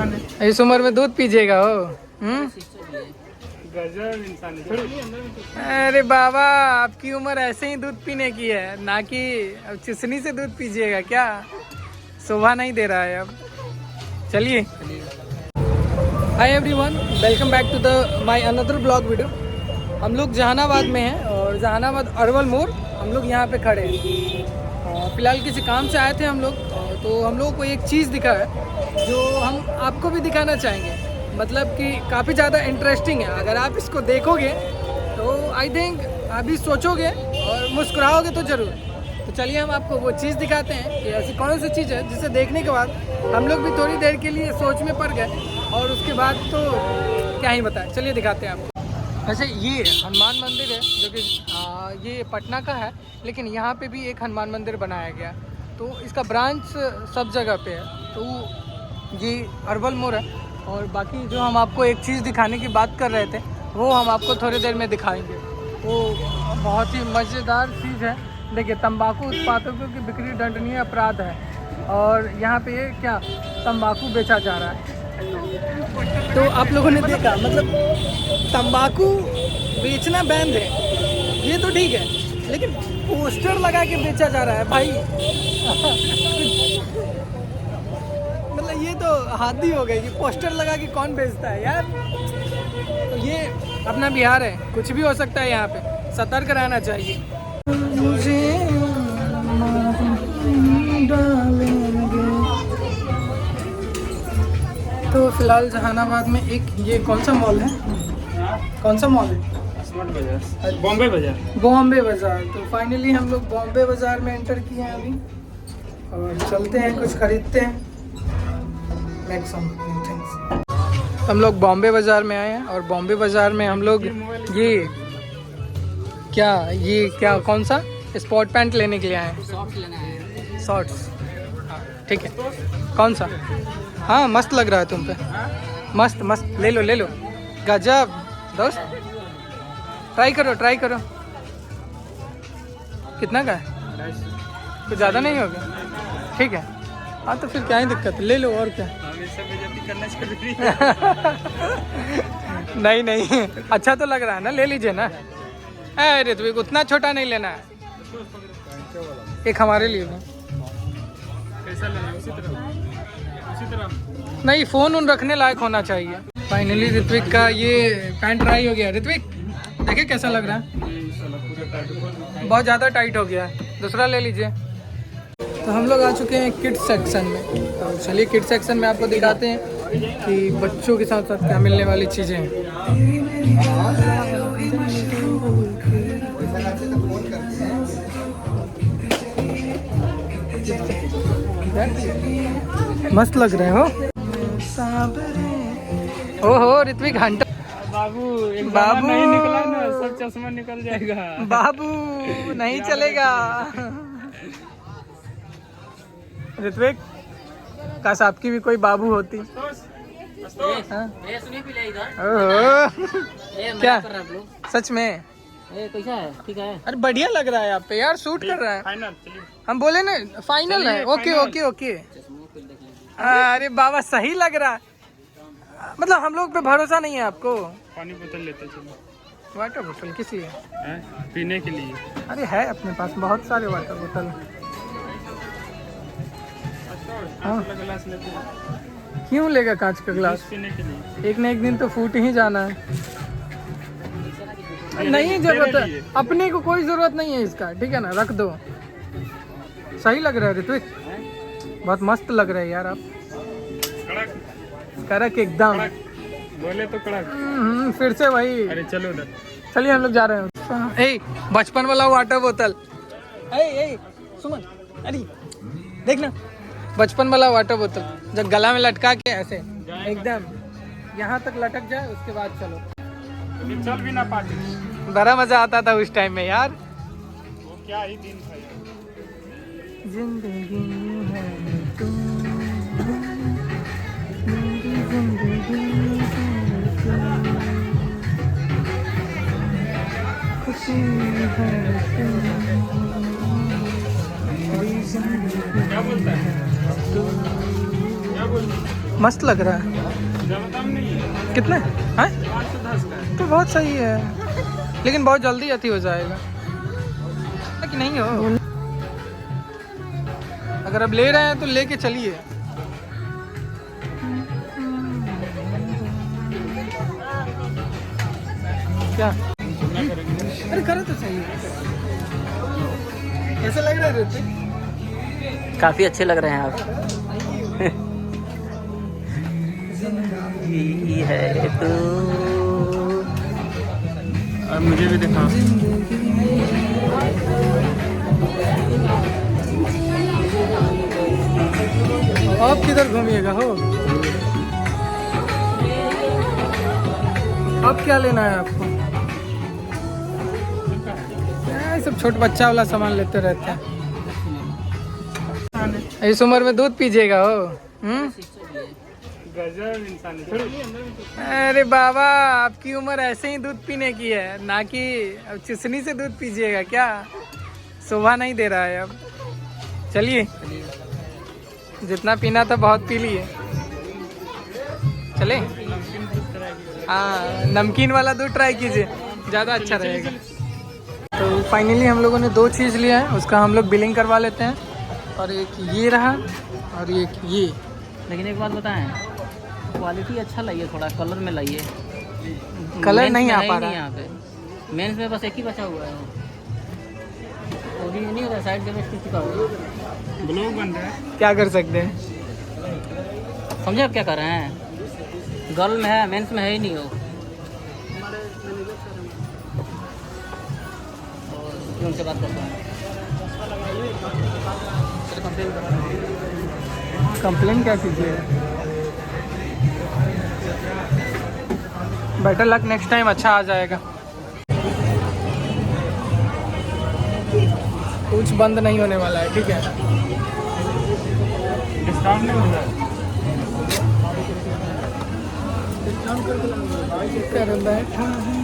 इंसान है। इस उम्र में दूध पीजिएगा हो? गजब इंसान है। अरे बाबा, आपकी उम्र ऐसे ही दूध पीने की है, ना कि अब चुसनी से दूध पीजिएगा क्या? शोभा नहीं दे रहा है अब। चलिए। Hi everyone, welcome back to the my another blog video. हम लोग जहानाबाद में हैं और जहानाबाद अरवल मोड़ हम लोग यहाँ पे खड़े हैं। फ़िलहाल किसी काम से आए थे हम लोग, तो हम लोगों को एक चीज़ दिखा है जो हम आपको भी दिखाना चाहेंगे। मतलब कि काफ़ी ज़्यादा इंटरेस्टिंग है। अगर आप इसको देखोगे तो आई थिंक अभी सोचोगे और मुस्कुराओगे तो ज़रूर। तो चलिए हम आपको वो चीज़ दिखाते हैं कि ऐसी कौन सी चीज़ है जिसे देखने के बाद हम लोग भी थोड़ी देर के लिए सोच में पड़ गए और उसके बाद तो क्या ही बताएं। चलिए दिखाते हैं आपको। वैसे ये हनुमान मंदिर है जो कि ये पटना का है, लेकिन यहाँ पे भी एक हनुमान मंदिर बनाया गया, तो इसका ब्रांच सब जगह पे है। तो ये अरवल मोड़ है और बाकी जो हम आपको एक चीज़ दिखाने की बात कर रहे थे वो हम आपको थोड़ी देर में दिखाएंगे। वो बहुत ही मज़ेदार चीज़ है। देखिए, तंबाकू उत्पादकों की बिक्री दंडनीय अपराध है और यहाँ पे ये क्या तंबाकू बेचा जा रहा है। तो आप लोगों ने देखा, मतलब तंबाकू बेचना बैन है, ये तो ठीक है, लेकिन पोस्टर लगा के बेचा जा रहा है भाई। मतलब ये तो हद ही हो गई कि पोस्टर लगा के कौन बेचता है यार। तो ये अपना बिहार है, कुछ भी हो सकता है यहाँ पे, सतर्क रहना चाहिए। तो फिलहाल जहानाबाद में एक ये कौन सा मॉल है, कौन सा मॉल है? बॉम्बे बाजार। बॉम्बे बाजार। तो फाइनली हम लोग बॉम्बे बाजार में एंटर किए हैं अभी और चलते हैं, कुछ खरीदते हैं। Make some things. हम लोग बॉम्बे बाजार में आए हैं और बॉम्बे बाजार में हम लोग ये क्या कौन सा स्पॉट पैंट लेने के लिए आए हैं। शॉर्ट्स, ठीक है। कौन सा? हाँ, मस्त लग रहा है तुम पे, मस्त मस्त। ले लो गजब दोस्त, ट्राई करो। कितना का है? कुछ ज़्यादा नहीं हो गया? ठीक है, हाँ तो फिर क्या ही दिक्कत है, ले लो और क्या। नहीं अच्छा तो लग रहा है ना, ले लीजिए ना। अरे तो उतना छोटा नहीं लेना है, एक हमारे लिए भी। कैसा लेना है? उसी तरह नहीं, फ़ोन उन रखने लायक होना चाहिए। फाइनली ऋत्विक का ये पैंट ट्राई हो गया। ऋत्विक देखिए कैसा लग रहा है। बहुत ज़्यादा टाइट हो गया है, दूसरा ले लीजिए। तो हम लोग आ चुके हैं किड्स सेक्शन में। तो चलिए किड्स सेक्शन में आपको दिखाते हैं कि बच्चों के साथ साथ क्या मिलने वाली चीज़ें हैं। मस्त लग रहे हो। ओहो ऋत्विक हंटर। बाबू नहीं निकला ना, सब चश्मा निकल जाएगा। बाबू नहीं चलेगा। ऋत्विक काश आपकी भी कोई बाबू होती। हाँ? क्या सच में? कैसा है? ठीक है। अरे बढ़िया लग रहा है आप पे यार, सूट कर रहा है। फाइनल चलिए। हम बोले ना फाइनल है। ओके। अरे बाबा सही लग रहा है। मतलब हम लोग पे भरोसा नहीं है आपको। पानी बोतल लेते चलिए। वाटर बोतल किस लिए? पीने के लिए। अरे है अपने पास बहुत सारे वाटर बोतल। हाँ। गिलास लेते हैं। क्यों लेगा कांच का गिलास? पीने के लिए। एक न एक दिन तो फूट ही जाना है। नहीं जरूरत है, अपने को कोई जरूरत नहीं है इसका, ठीक है ना, रख दो। सही लग रहा है ऋत्विक, बहुत मस्त लग रहा है यार आप। कड़क एकदम। बोले तो कड़क। फिर से वही। अरे चलो उधर। चलिए हम लोग जा रहे हैं। ए बचपन वाला वाटर बोतल। ए सुमन, अरे देखना, बचपन वाला वाटर बोतल जब गला में लटका के ऐसे एकदम यहाँ तक लटक जाए, उसके बाद चलो। चल भी ना पाते। बड़ा मजा आता था उस टाइम में यार। वो क्या ही दिन था। जिंदगी है तुम, जिंदगी खुशी है क्या बोलता है? क्या बोलता है? मस्त लग रहा है। ज्यादा दाम नहीं है, कितने हैं? 510 का है। तो बहुत सही है, लेकिन बहुत जल्दी अति हो जाएगा कि नहीं हो। अगर अब ले रहे हैं तो लेके चलिए। क्या अरे करो तो सही। कैसे लग रहा है ऋतिक? काफी अच्छे लग रहे हैं आप। जिंदगी है तू। अब मुझे भी दिखा। आप किधर घूमिएगा हो? अब क्या लेना है आपको? ये सब छोट बच्चा वाला सामान लेते रहते हैं। इस उम्र में दूध पीजिएगा हो? गजब इंसान है। अरे बाबा, आपकी उम्र ऐसे ही दूध पीने की है, ना कि अब चुसनी से दूध पीजिएगा क्या? शोभा नहीं दे रहा है अब। चलिए, जितना पीना था बहुत पी लिए। चले? हाँ, नमकीन वाला दूध ट्राई कीजिए, ज़्यादा अच्छा रहेगा। तो फाइनली हम लोगों ने 2 चीज़ लिया है, उसका हम लोग बिलिंग करवा लेते हैं। और एक ये रहा और एक ये। लेकिन एक बात बताएं, क्वालिटी अच्छा लाइए, थोड़ा कलर में लाइए। कलर मेंस नहीं में आ है पा ही रहा नहीं यहाँ पे। मेंस में बस एक ही बचा हुआ है। ओरिजिनल नहीं होता, साइड का बेस्ट चुका हुआ। ब्लॉग बन रहा है। क्या कर सकते हैं? समझे आप क्या कर रहे हैं? गर्ल में है, मेंस में है ही नहीं हो। और उनसे बात करता हूँ। कंप्लेन क्या कीजिए? बेटर लक, नेक्स्ट टाइम अच्छा आ जाएगा। कुछ बंद नहीं होने वाला है, ठीक है? डिस्काउंट नहीं हो रहा है। कर बैठा है